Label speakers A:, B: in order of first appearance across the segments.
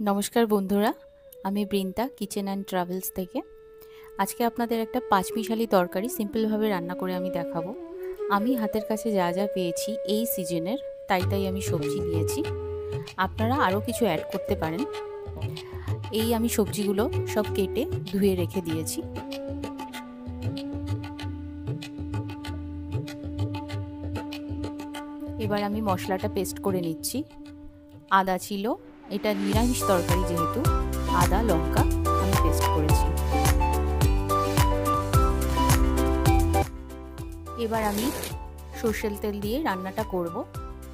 A: নমস্কার বন্ধুরা, আমি বৃন্দা কিচেন অ্যান্ড ট্রাভেলস থেকে। আজকে আপনাদের একটা পাঁচমিশালি তরকারি সিম্পলভাবে রান্না করে আমি দেখাবো। আমি হাতের কাছে যা যা পেয়েছি এই সিজনের তাই আমি সবজি নিয়েছি। আপনারা আরও কিছু অ্যাড করতে পারেন। এই আমি সবজিগুলো সব কেটে ধুয়ে রেখে দিয়েছি। এবার আমি মশলাটা পেস্ট করে নিচ্ছি। আদা ছিল, এটা নিরামিষ তরকারি যেহেতু আদা লঙ্কা আমি পেস্ট করেছি। এবার আমি সর্ষের তেল দিয়ে রান্নাটা করব,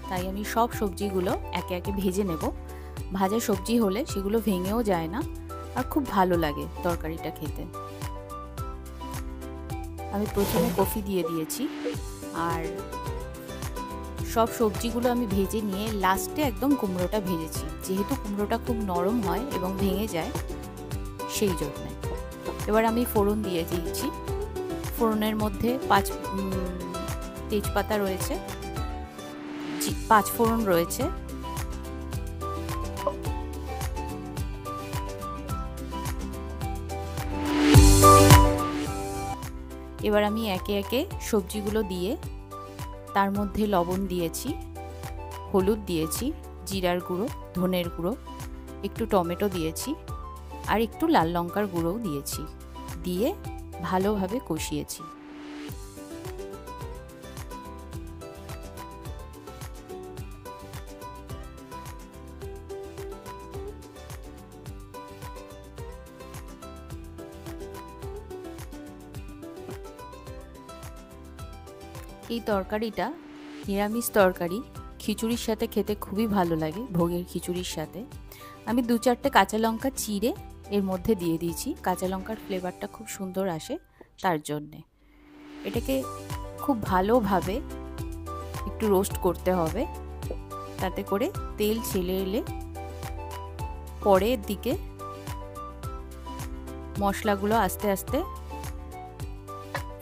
A: তাই আমি সব সবজিগুলো একে একে ভেজে নেব। ভাজা সবজি হলে সেগুলো ভেঙেও যায় না আর খুব ভালো লাগে তরকারিটা খেতে। আমি প্রথমে কফি দিয়ে দিয়েছি আর সব সবজিগুলো আমি ভেজে নিয়ে লাস্টে একদম কুমড়োটা ভেজেছি, যেহেতু কুমড়োটা খুব নরম হয় এবং ভেঙে যায় সেই জন্যে। এবার আমি ফোড়ন দিয়ে দিয়েছি। ফোড়নের মধ্যে তেজপাতা রয়েছে, 5 ফোড়ন রয়েছে, এবার আমি একে একে সবজিগুলো দিয়ে তার মধ্যে লবণ দিয়েছি, হলুদ দিয়েছি, জিরার গুঁড়ো, ধনের গুঁড়ো, একটু টমেটো দিয়েছি আর একটু লাল লঙ্কার গুঁড়োও দিয়েছি, দিয়ে ভালোভাবে কষিয়েছি। এই তরকারিটা নিরামিষ তরকারি, খিচুড়ির সাথে খেতে খুবই ভালো লাগে। ভোগের খিচুড়ির সাথে আমি 2-4টে কাঁচা লঙ্কা চিড়ে এর মধ্যে দিয়ে দিয়েছি। কাঁচা লঙ্কার ফ্লেভারটা খুব সুন্দর আসে, তার জন্যে এটাকে খুব ভালোভাবে একটু রোস্ট করতে হবে, তাতে করে তেল ছেলে এলে পরের দিকে মশলাগুলো আস্তে আস্তে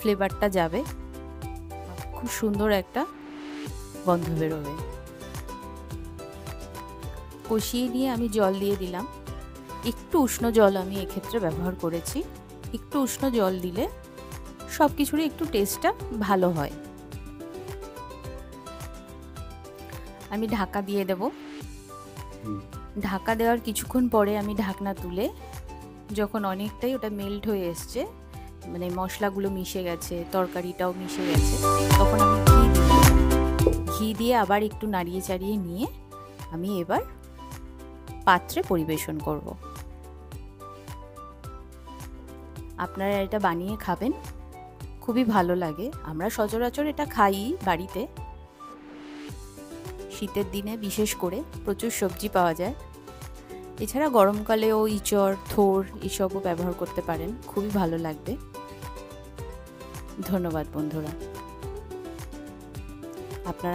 A: ফ্লেভারটা যাবে, খুব সুন্দর একটা গন্ধ বেরোবে। কষিয়ে নিয়ে আমি জল দিয়ে দিলাম। একটু উষ্ণ জল আমি এক্ষেত্রে ব্যবহার করেছি। একটু উষ্ণ জল দিলে সব কিছুরই একটু টেস্টটা ভালো হয়। আমি ঢাকা দিয়ে দেব। ঢাকা দেওয়ার কিছুক্ষণ পরে আমি ঢাকনা তুলে যখন অনেকটাই ওটা মেল্ট হয়ে এসছে, মানে মশলাগুলো মিশে গেছে, তরকারিটাও মিশে গেছে, তখন আমি ঘি দিয়ে আবার একটু নাড়িয়ে চাড়িয়ে নিয়ে আমি এবার পাত্রে পরিবেশন করব। আপনারা এটা বানিয়ে খাবেন, খুবই ভালো লাগে। আমরা সচরাচর এটা খাই বাড়িতে, শীতের দিনে বিশেষ করে প্রচুর সবজি পাওয়া যায়। এছাড়া গরমকালেও ইঁচড়, থোর এসবও ব্যবহার করতে পারেন, খুবই ভালো লাগবে। ধন্যবাদ বন্ধুরা। আপনারা